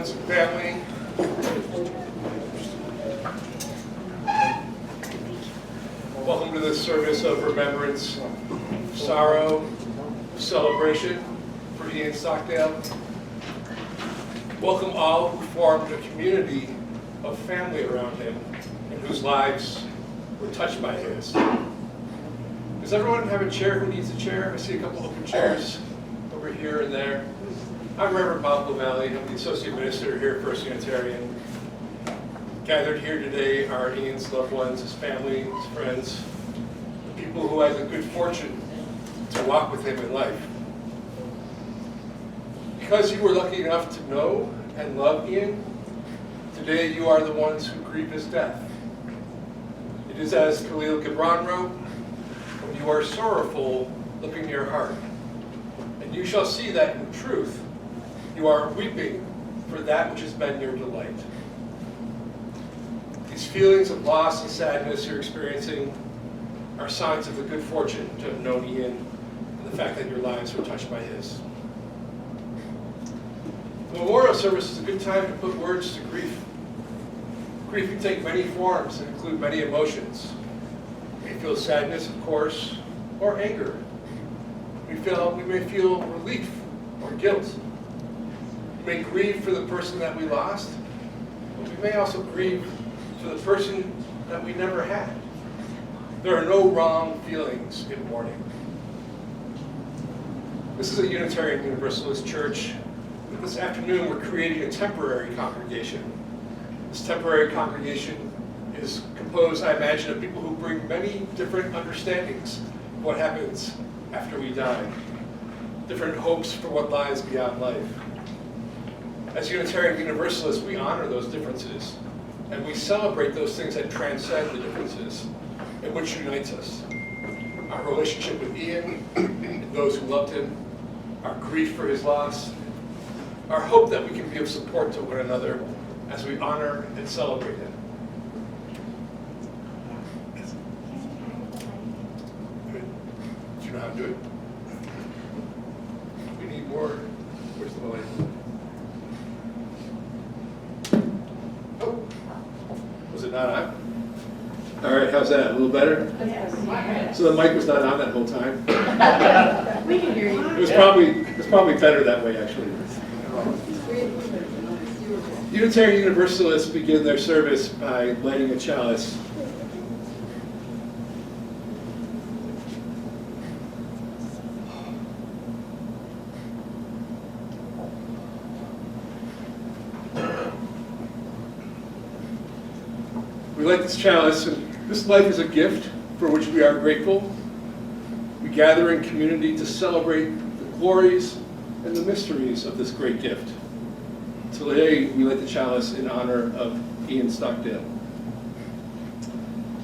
friends and family. Welcome to this service of remembrance, sorrow, celebration for Ian Stockdale. Welcome all who formed a community of family around him and whose lives were touched by his. Does everyone have a chair who needs a chair? I see a couple open chairs over here and there. I'm Reverend Bob LaValle. I'm the Associate Minister here at First Unitarian. Gathered here today are Ian's loved ones, his family, his friends, the people who had the good fortune to walk with him in life. Because you were lucky enough to know and love Ian, today you are the ones who grieve his death. It is as Khalil Gibran wrote, "When you are sorrowful, look in your heart, and you shall see that in truth you are weeping for that which has been your delight." These feelings of loss and sadness you're experiencing are signs of the good fortune to have known Ian and the fact that your lives were touched by his. The memorial service is a good time to put words to grief. Grief can take many forms and include many emotions. We may feel sadness, of course, or anger. We may feel relief or guilt. We may grieve for the person that we lost, but we may also grieve for the person that we never had. There are no wrong feelings in mourning. This is a Unitarian Universalist church. This afternoon we're creating a temporary congregation. This temporary congregation is composed, I imagine, of people who bring many different understandings of what happens after we die, different hopes for what lies beyond life. As Unitarian Universalists, we honor those differences, and we celebrate those things that transcend the differences and which unites us. Our relationship with Ian and those who loved him, our grief for his loss, our hope that we can be of support to one another as we honor and celebrate him. Good. Do you know how to do it? We need more. Where's the light? Oh, was it not on? All right, how's that? A little better? Yes. So the mic was not on that whole time? We can hear you. It was probably better that way, actually. Unitarian Universalists begin their service by lighting a chalice. We light this chalice, and this life is a gift for which we are grateful. We gather in community to celebrate the glories and the mysteries of this great gift. Today, we light the chalice in honor of Ian Stockdale.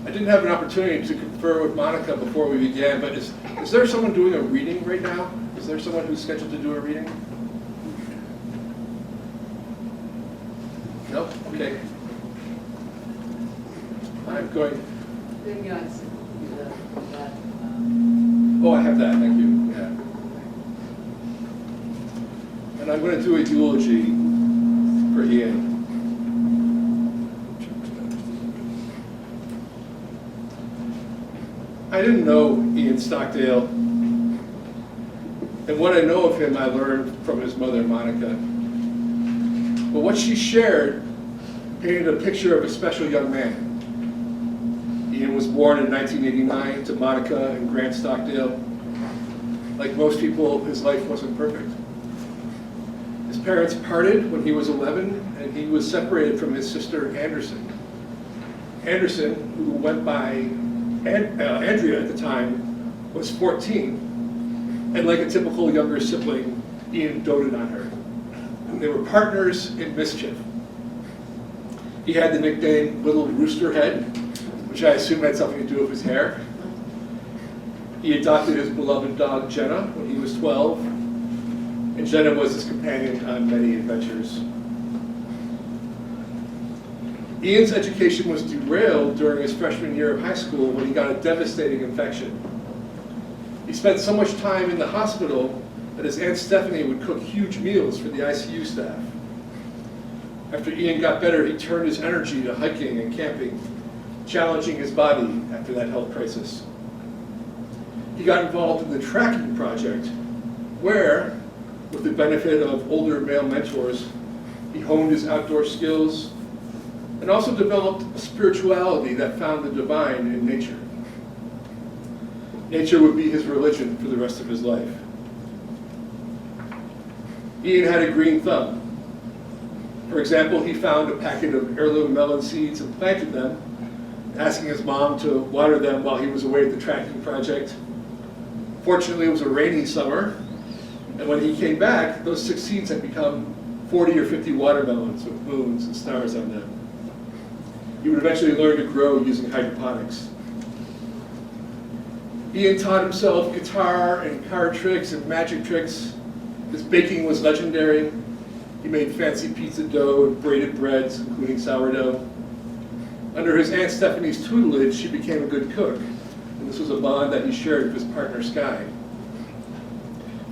I didn't have an opportunity to confer with Monica before we began, but is there someone doing a reading right now? Is there someone who's scheduled to do a reading? No? Okay. I'm going. Oh, I have that, thank you. Yeah. And I'm going to do a eulogy for Ian. I didn't know Ian Stockdale, and what I know of him I learned from his mother, Monica. But what she shared painted a picture of a special young man. Ian was born in 1989 to Monica and Grant Stockdale. Like most people, his life wasn't perfect. His parents parted when he was 11, and he was separated from his sister, Anderson. Anderson, who went by Andrea at the time, was 14, and like a typical younger sibling, Ian doted on her. And they were partners in mischief. He had the nickname Little Rooster Head, which I assume had something to do with his hair. He adopted his beloved dog, Jenna, when he was 12, and Jenna was his companion on many adventures. Ian's education was derailed during his freshman year of high school when he got a devastating infection. He spent so much time in the hospital that his Aunt Stephanie would cook huge meals for the ICU staff. After Ian got better, he turned his energy to hiking and camping, challenging his body after that health crisis. He got involved in the tracking project, where, with the benefit of older male mentors, he honed his outdoor skills and also developed a spirituality that found the divine in nature. Nature would be his religion for the rest of his life. Ian had a green thumb. For example, he found a packet of heirloom melon seeds and planted them, asking his mom to water them while he was away at the tracking project. Fortunately, it was a rainy summer, and when he came back, those 6 seeds had become 40 or 50 watermelons with moons and stars on them. He would eventually learn to grow using hydroponics. Ian taught himself guitar and card tricks and magic tricks. His baking was legendary. He made fancy pizza dough and braided breads, including sourdough. Under his Aunt Stephanie's tutelage, she became a good cook, and this was a bond that he shared with his partner, Sky.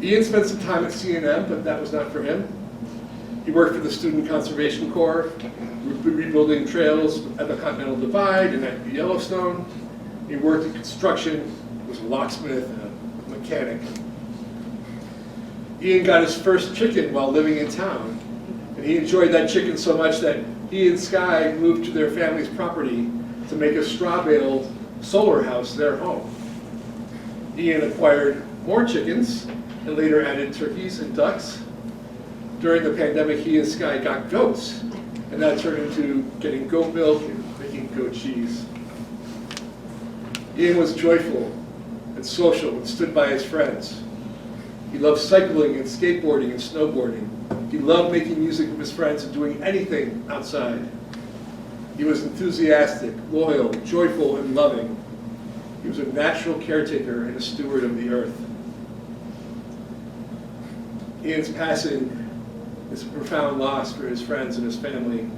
Ian spent some time at C&M, but that was not for him. He worked for the Student Conservation Corps, rebuilding trails at the Continental Divide and at the Yellowstone. He worked in construction, was a locksmith and a mechanic. Ian got his first chicken while living in town, and he enjoyed that chicken so much that he and Sky moved to their family's property to make a straw-baled solar house their home. Ian acquired more chickens and later added turkeys and ducks. During the pandemic, he and Sky got goats, and that turned into getting goat milk and making goat cheese. Ian was joyful and social and stood by his friends. He loved cycling and skateboarding and snowboarding. He loved making music with his friends and doing anything outside. He was enthusiastic, loyal, joyful, and loving. He was a natural caretaker and a steward of the earth. Ian's passing is a profound loss for his friends and his family.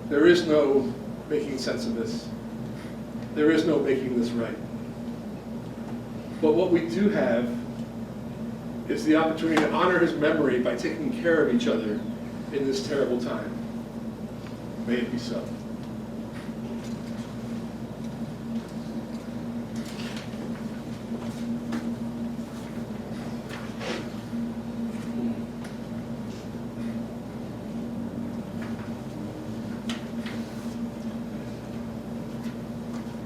There is no making sense of this. There is no making this right. But what we do have is the opportunity to honor his memory by taking care of each other in this terrible time. May it be so.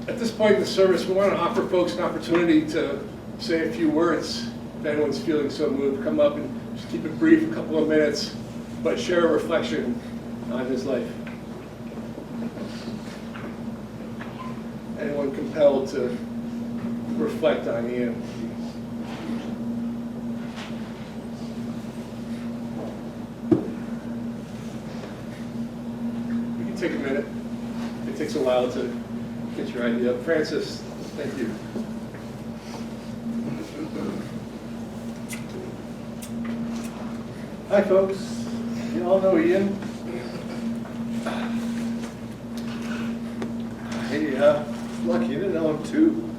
At this point in the service, we want to offer folks an opportunity to say a few words. If anyone's feeling so moved, come up and just keep it brief, a couple of minutes, but share a reflection on his life. Anyone compelled to reflect on Ian? We can take a minute. It takes a while to get your idea up. Francis, thank you. Hi folks, you all know Ian. Hey, lucky to know him too.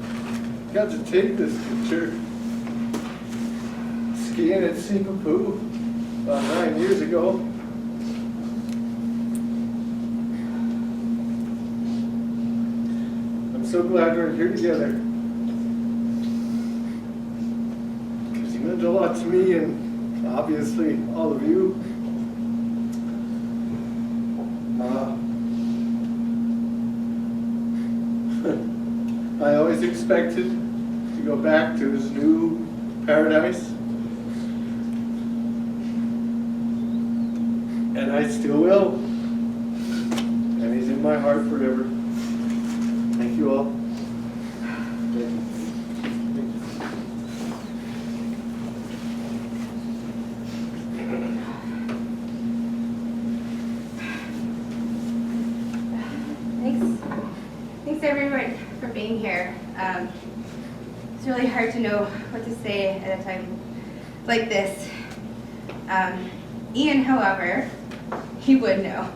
Got to take this picture skiing at Seepapoo about 9 years ago. I'm so glad we're here together. Because he meant a lot to me and obviously all of you. I always expected to go back to his new paradise, and I still will, and he's in my heart forever. Thank you all. Thank you. Thanks everyone for being here. It's really hard to know what to say at a time like this. Ian, however, he would know.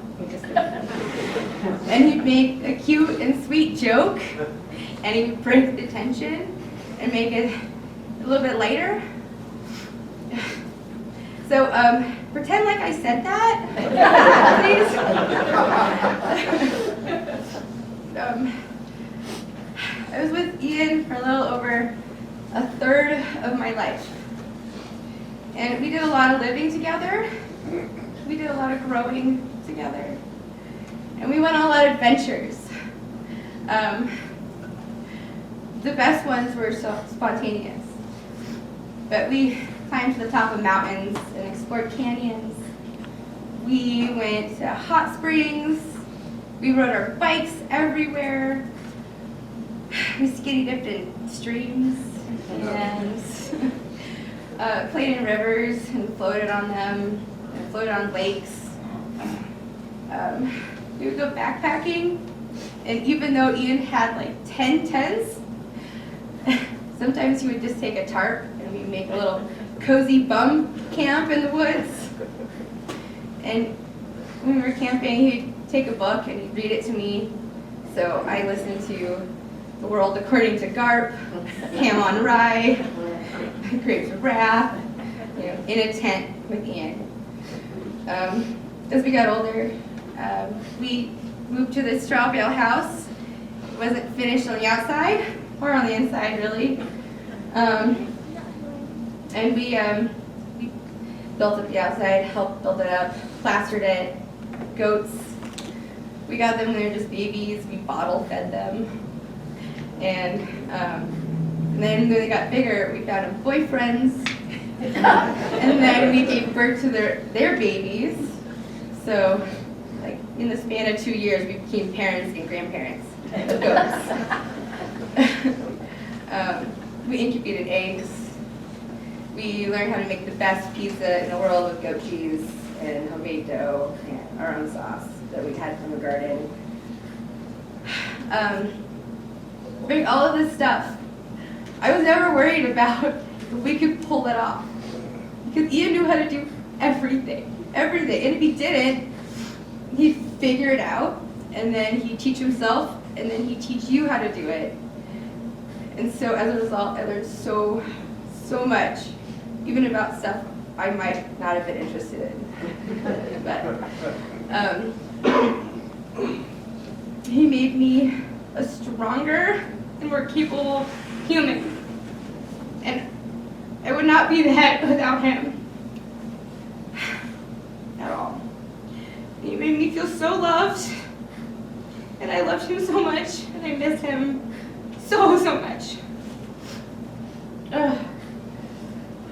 And he'd make a cute and sweet joke, and he'd break the tension and make it a little bit lighter. So pretend like I said that, please. I was with Ian for a little over a third of my life. And we did a lot of living together. We did a lot of growing together. And we went on a lot of adventures. The best ones were so spontaneous. But we climbed to the top of mountains and explored canyons. We went to hot springs. We rode our bikes everywhere. We skinny dipped in streams and played in rivers and floated on them and floated on lakes. We would go backpacking, and even though Ian had like 10 tents, sometimes he would just take a tarp and we'd make a little cozy bum camp in the woods. And when we were camping, he'd take a book and he'd read it to me. So I listened to The World According to Garp, Ham on Rye, Grapes of Wrath, in a tent with Ian. As we got older, we moved to this Stockdale house. It wasn't finished on the outside or on the inside, really. And we built up the outside, helped build it up, plastered it, goats. We got them when they were just babies. We bottle fed them. And then when they got bigger, we found them boyfriends. And then we gave birth to their babies. So, like, in the span of 2 years, we became parents and grandparents of goats. We incubated eggs. We learned how to make the best pizza in the world with goat cheese and homemade dough and our own sauce that we had from the garden. Like all of this stuff, I was never worried about if we could pull it off. Because Ian knew how to do everything. And if he didn't, he'd figure it out, and then he'd teach himself, and then he'd teach you how to do it. And so as a result, I learned so much, even about stuff I might not have been interested in. But he made me a stronger and more capable human. And I would not be that without him. At all. He made me feel so loved. And I loved him so much. And I miss him so much.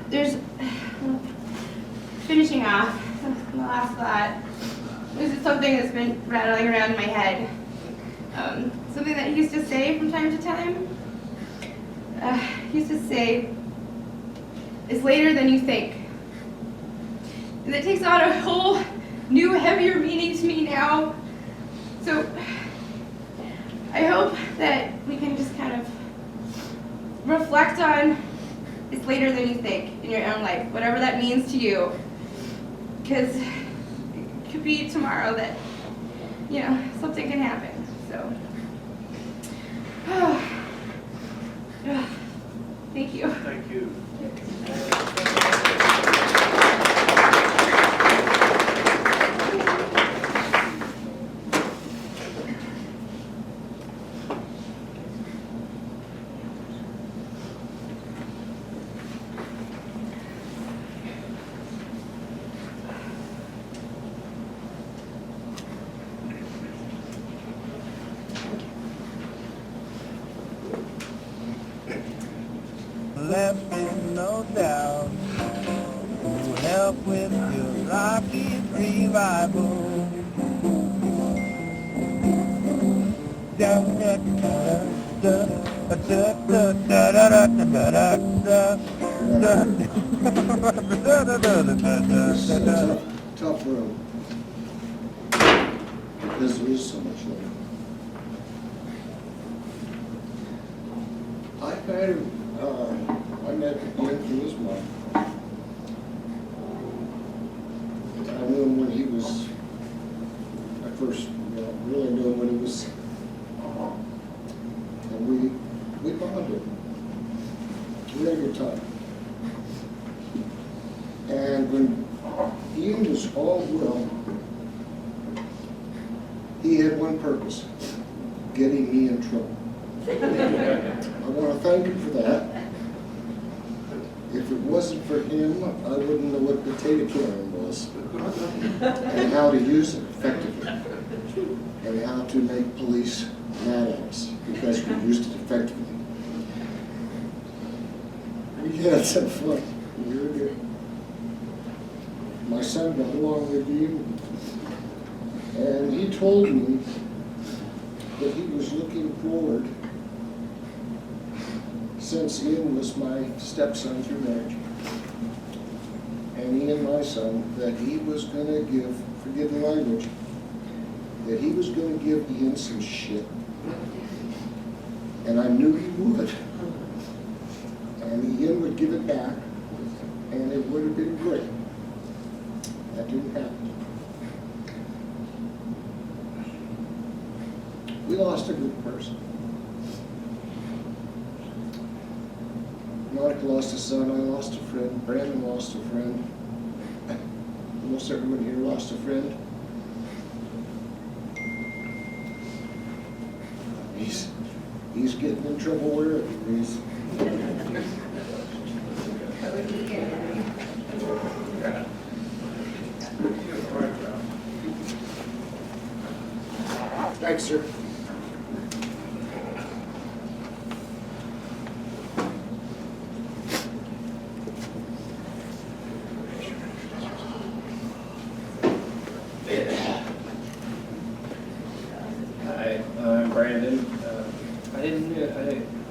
There's, finishing off, the last thought. This is something that's been rattling around in my head. Something that he used to say from time to time. He used to say, "It's later than you think." And it takes on a whole new, heavier meaning to me now. So I hope that we can just kind of reflect on it's later than you think in your own life, whatever that means to you. Because it could be tomorrow that, something can happen. So, thank you. Thank you. Let me know down to help with your rocky revival. Tough room. Because there is so much love. I met Ian through his mom. I knew him when he was, I first really knew him when he was, and we bonded. We had a good time. And when Ian Ian was all well. He had one purpose, getting me in trouble. I want to thank him for that. If it wasn't for him, I wouldn't know what potato cannon was, and how to use it effectively, and how to make police mad at us, because we used it effectively. We had some fun. We were good. My son got along with him, and he told me that he was looking forward, since Ian was my stepson through marriage, and Ian my son, that he was going to give, forgive the language, that he was going to give Ian some shit. And I knew he would. And Ian would give it back, and it would have been great. That didn't happen. We lost a good person. Monica lost a son, I lost a friend, Brandon lost a friend. Almost everyone here lost a friend. He's getting in trouble wherever he is. Thanks, sir. Hi, I'm Brandon. I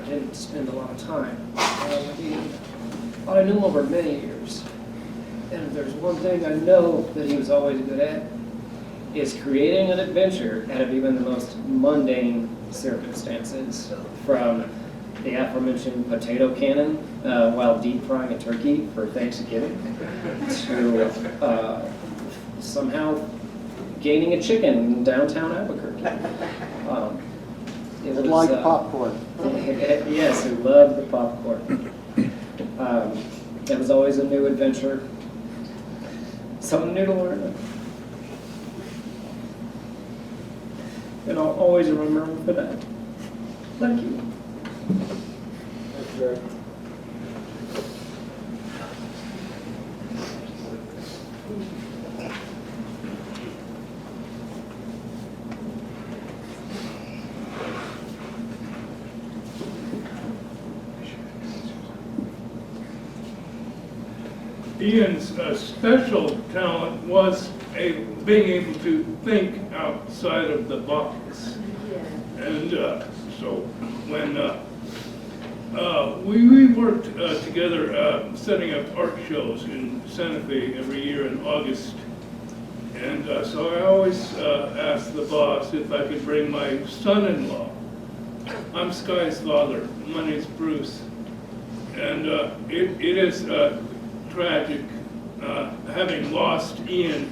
didn't spend a lot of time with Ian, but I knew him over many years. And if there's one thing I know that he was always good at, is creating an adventure out of even the most mundane circumstances, from the aforementioned potato cannon while deep frying a turkey for Thanksgiving, to somehow gaining a chicken in downtown Albuquerque. It was Like popcorn. Yes, he loved the popcorn. It was always a new adventure, something new to learn. And I'll always remember for that. Thank you. Thanks, Jack. Ian's special talent was being able to think outside of the box. And so when we worked together setting up art shows in Santa Fe every year in August. And so I always asked the boss if I could bring my son-in-law. I'm Sky's father. My name's Bruce. And it is tragic having lost Ian.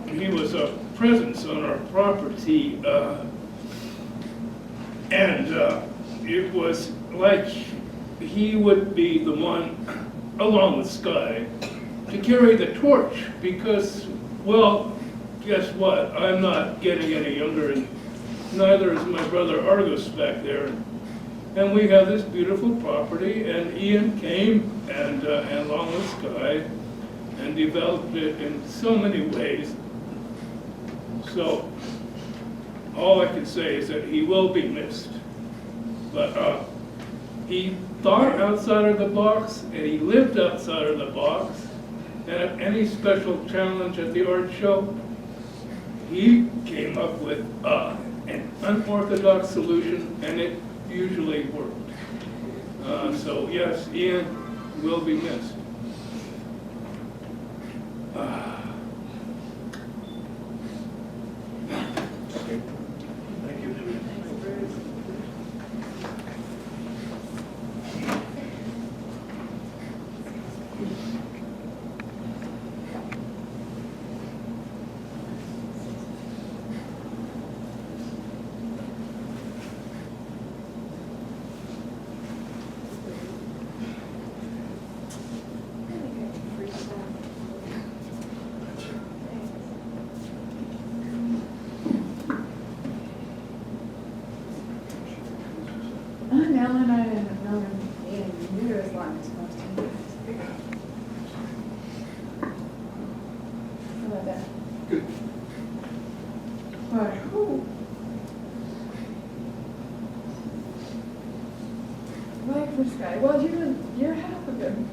He was a presence on our property, and it was like he would be the one, along with Sky, to carry the torch, because, well, guess what? I'm not getting any younger, and neither is my brother Argus back there. And we have this beautiful property, and Ian came and along with Sky, and developed it in so many ways. So all I can say is that he will be missed. But he thought outside of the box, and he lived outside of the box. And if any special challenge at the art show, he came up with an unorthodox solution, and it usually worked. So yes, Ian will be missed. Thank you. But who? Like this guy. Well, you're half of him.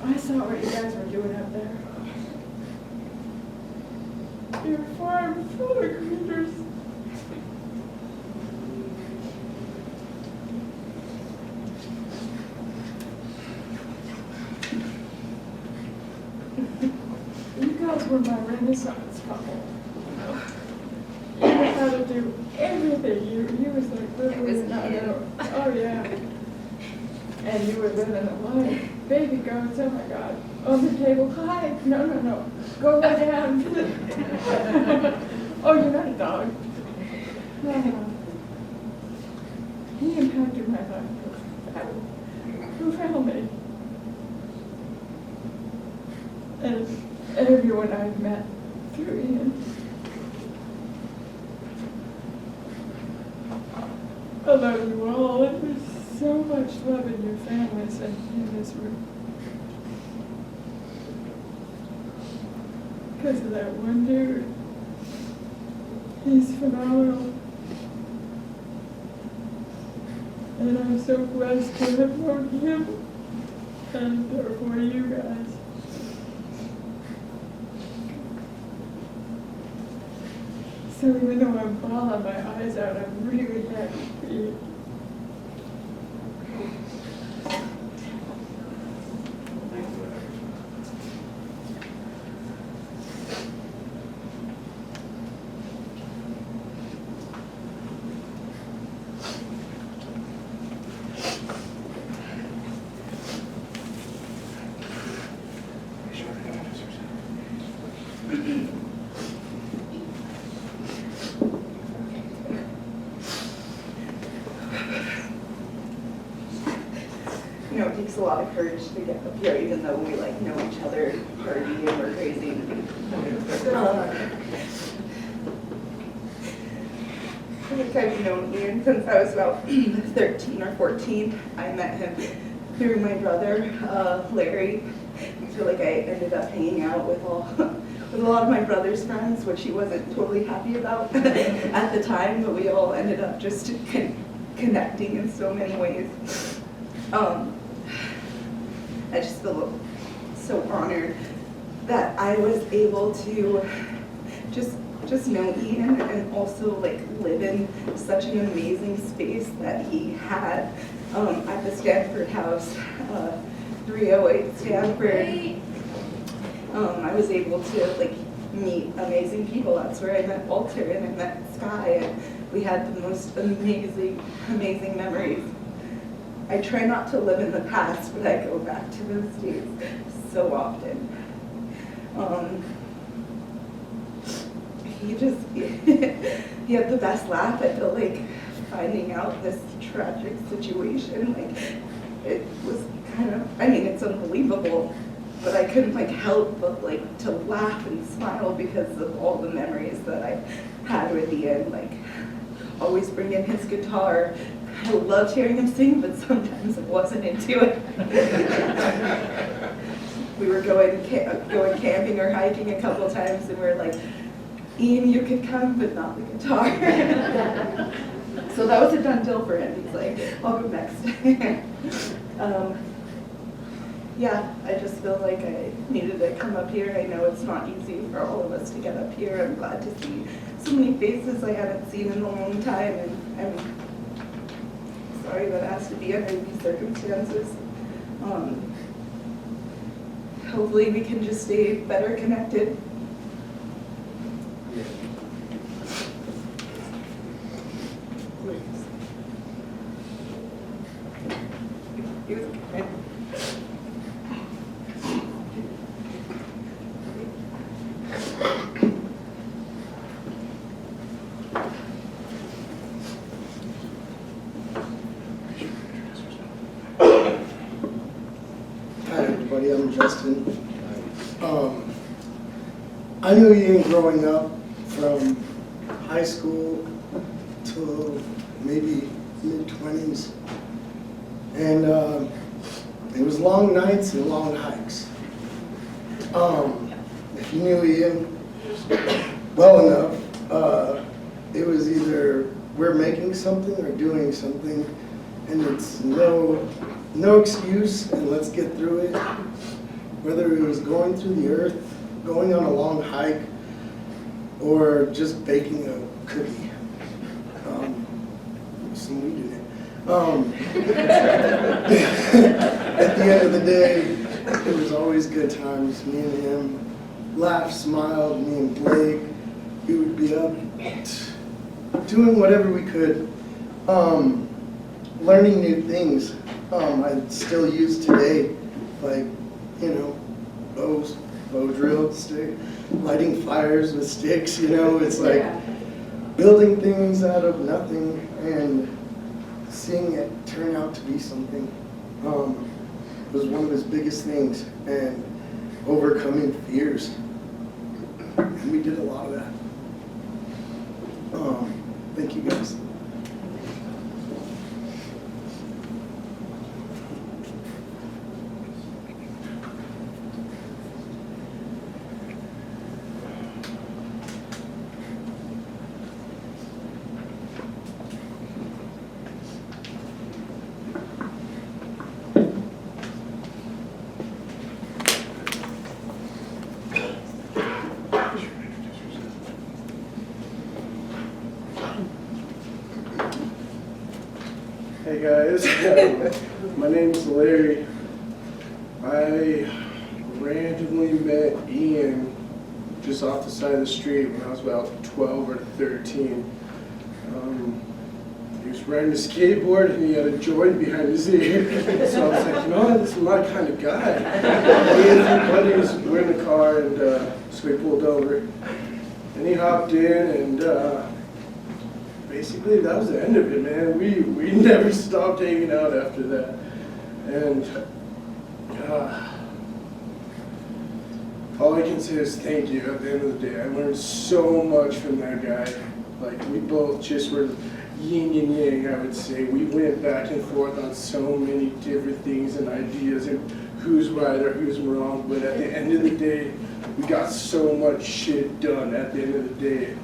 I saw what you guys were doing up there. Your farm full of critters. You guys were my Renaissance couple. You knew how to do everything. You was like literally It was not him. know. Oh yeah. And you were living a life. Baby goats, oh my God. On the table, hi. No. Go lay down. Oh, you're not a dog. No. He impacted my life. Who found me? And everyone I've met through Ian. I love you all, and there's so much love in your families and in this room. Because of that one dude. He's phenomenal. And I'm so blessed to have known him and therefore you guys. So even though I'm bawling my eyes out, I'm really happy for you. You know, it takes a lot of courage to get up here, even though we like know each other, party, and we're crazy. I think I've known Ian since I was about 13 or 14. I met him through my brother, Larry. I feel like I ended up hanging out with a lot of my brother's friends, which he wasn't totally happy about at the time, but we all ended up just connecting in so many ways. I just feel so honored that I was able to just know Ian and also like live in such an amazing space that he had at the Stanford House, 308 Stanford. I was able to like meet amazing people. That's where I met Walter and I met Sky, and we had the most amazing memories. I try not to live in the past, but I go back to those days so often. He had the best laugh. I feel like finding out this tragic situation, like it was kind of, I mean, it's unbelievable, but I couldn't like help but like to laugh and smile because of all the memories that I had with Ian, like always bring in his guitar. I loved hearing him sing, but sometimes I wasn't into it. We were going camping or hiking a couple times, and we were like, Ian, you could come, but not the guitar. So that was a done deal for him. He's like, I'll go next. Yeah, I just feel like I needed to come up here. I know it's not easy for all of us to get up here. I'm glad to see so many faces I haven't seen in a long time, and I'm sorry that it has to be under these circumstances. Hopefully we can just stay better connected. He was okay. Hi, everybody. I'm Justin. I knew Ian growing up from high school to maybe mid-20s. And it was long nights and long hikes. if you knew Ian well enough, it was either we're making something or doing something, and it's no excuse, and let's get through it. Whether it was going through the earth, going on a long hike, or just baking a cookie. Some weed in it. At the end of the day, it was always good times. Me and him laughed, smiled. Me and Blake, we would be up doing whatever we could, learning new things. I still use today, like, bow drill, stick, lighting fires with sticks. It's like building things out of nothing and seeing it turn out to be something. Was one of his biggest things, and overcoming fears. And we did a lot of that. Thank you guys. Hey guys, my name's Larry. I randomly met Ian just off the side of the street when I was about 12 or 13. He was riding a skateboard and he had a joint behind his ear. So I was like, this is my kind of guy. Me and a few buddies were in the car, and so we pulled over. And he hopped in, and basically that was the end of it, man. We never stopped hanging out after that. And all I can say is thank you at the end of the day. I learned so much from that guy. Like, we both just were yin and yang, I would say. We went back and forth on so many different things and ideas and who's right or who's wrong. But at the end of the day, we got so much shit done at the end of the day.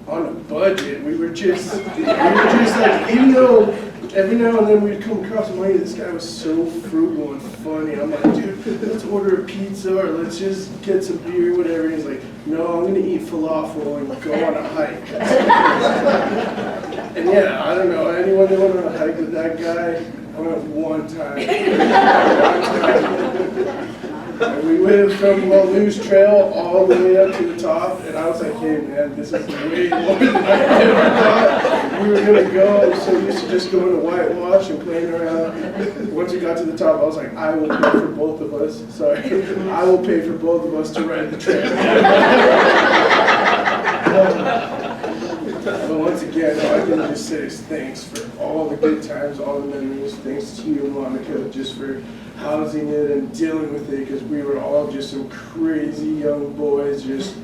On a budget, we were just like, even though every now and then we'd come across money, this guy was so frugal and funny. I'm like, dude, let's order a pizza or let's just get some beer, whatever. He's like, no, I'm gonna eat falafel and go on a hike. And yeah, I don't know, anyone that went on a hike with that guy, I went one time. And we went from Walloons Trail all the way up to the top, and I was like, hey man, this is way more than I ever thought we were gonna go. I was so used to just going to whitewash and playing around. Once we got to the top, I was like, I will pay for both of us. Sorry, I will pay for both of us to ride the trail. But once again, all I can just say is thanks for all the good times, all the memories. Thanks to you, Monica, just for housing it and dealing with it, because we were all just some crazy young boys just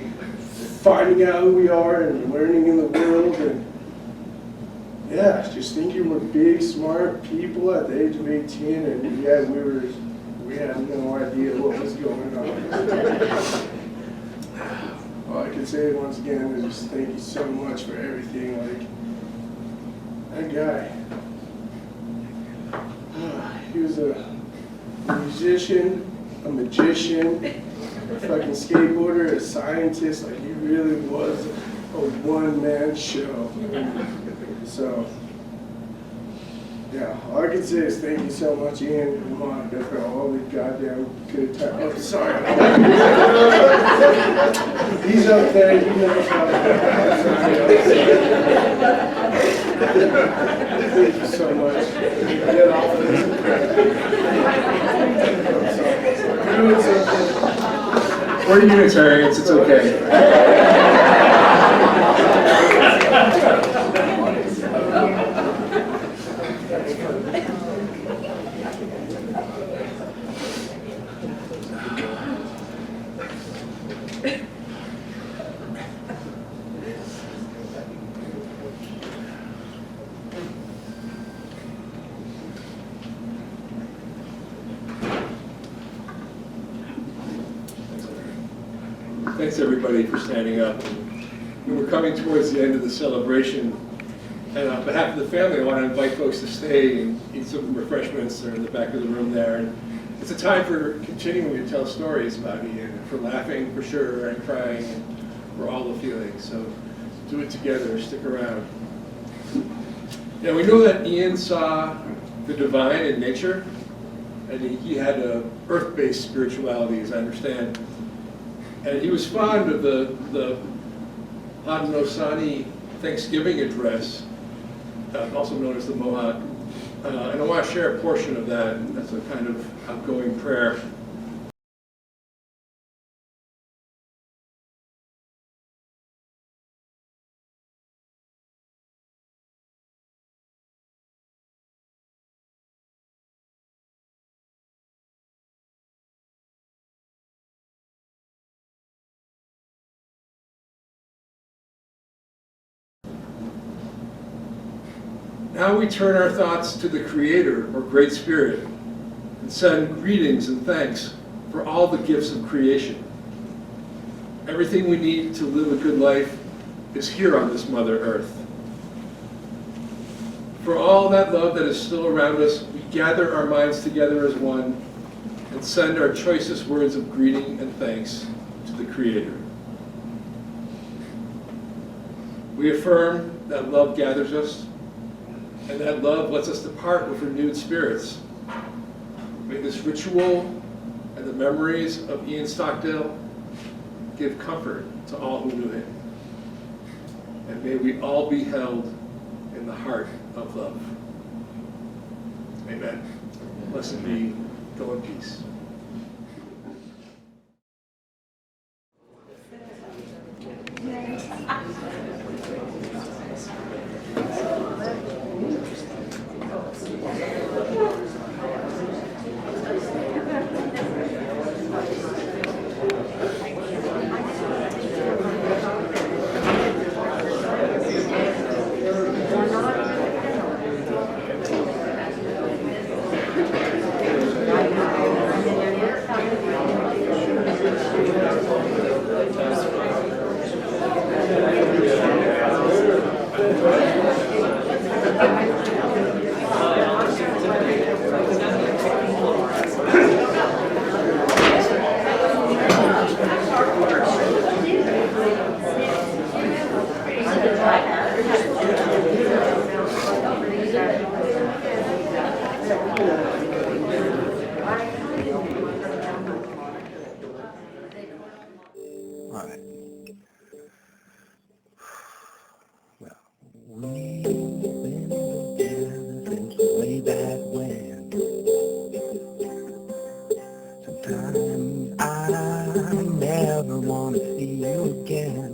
finding out who we are and learning in the world. And yeah, just thinking we're big, smart people at the age of 18, and yeah, we had no idea what was going on. All I can say once again is just thank you so much for everything. Like, that guy, he was a musician, a magician, a fucking skateboarder, a scientist. Like, he really was a one-man show. So, yeah, all I can say is thank you so much, Ian and Monica, for all the goddamn good times. Oh, sorry. He's up there, he knows how to Thank you so much. Get off of this. I'm sorry. We're Unitarians, it's okay. Thanks everybody for standing up. We're coming towards the end of the celebration, and on behalf of the family, I want to invite folks to stay and eat some refreshments. They're in the back of the room there. And it's a time for continuing to tell stories about Ian, for laughing for sure, and crying, and for all the feelings. So do it together, stick around. Now we know that Ian saw the divine in nature, and he had a earth-based spirituality, as I understand. And he was fond of the Haudenosaunee Thanksgiving address, also known as the Mohawk. And I want to share a portion of that as a kind of outgoing prayer. Now we turn our thoughts to the Creator, or Great Spirit, and send greetings and thanks for all the gifts of creation. Everything we need to live a good life is here on this Mother Earth. For all that love that is still around us, we gather our minds together as one and send our choicest words of greeting and thanks to the Creator. We affirm that love gathers us, and that love lets us depart with renewed spirits. May this ritual and the memories of Ian Stockdale give comfort to all who knew him. And may we all be held in the heart of love. Amen. Blessed be. Go in peace. Alright. Well, we've been together since way back when. Sometimes I never want to see you again.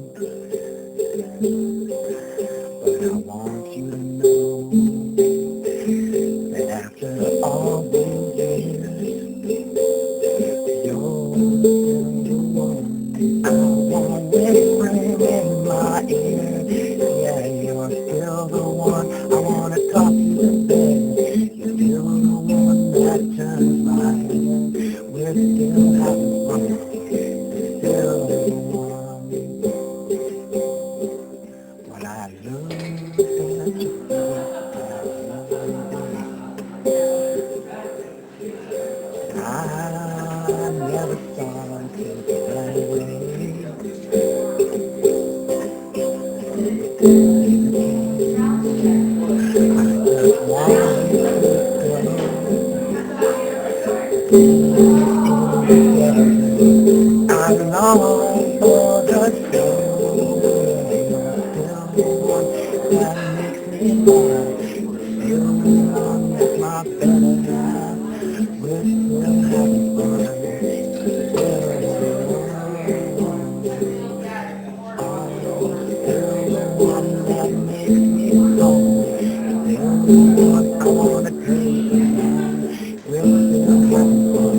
But I want you to know that after all these years, you're still the one I always bring in my ear. Yeah, you're still the one I want to talk to the bed. You're still the one that turns my head. We're still having fun. You're still the one. When I look at your face, I never saw it that way. I long for the show. You're still the one that makes me laugh. You're still the one that's my better half. We're still having fun. Still the one that makes me whole. Still the one I wanna take around. We're still having fun.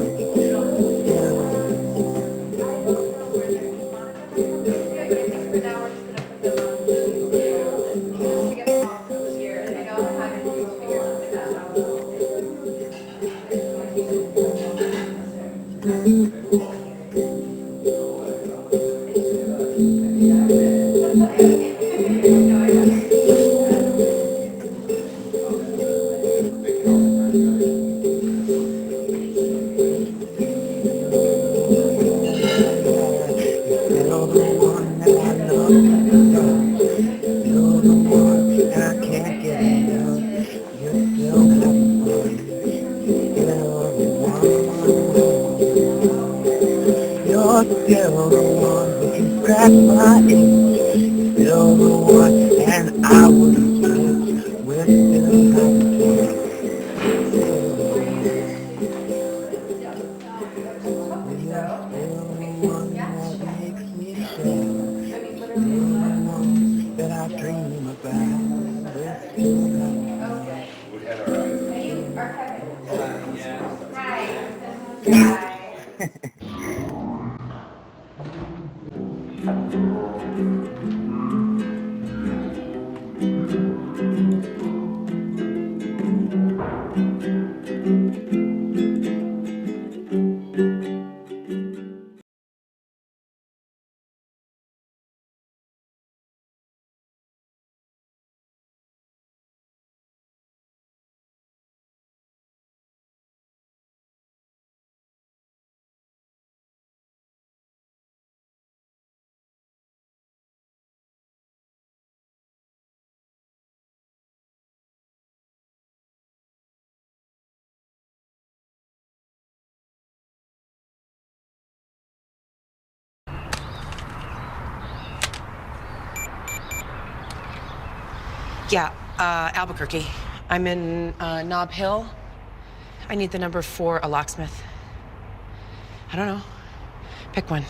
still the one that I love to love. You're the one that I can't get enough. You're still having fun. You're the one. You're still the one who can scratch my itch. You're still the one, and I wouldn't switch. We're still having fun. That I dream about. We're still having fun. Yeah, Albuquerque. I'm in Nob Hill. I need the number for a locksmith. I don't know. Pick one.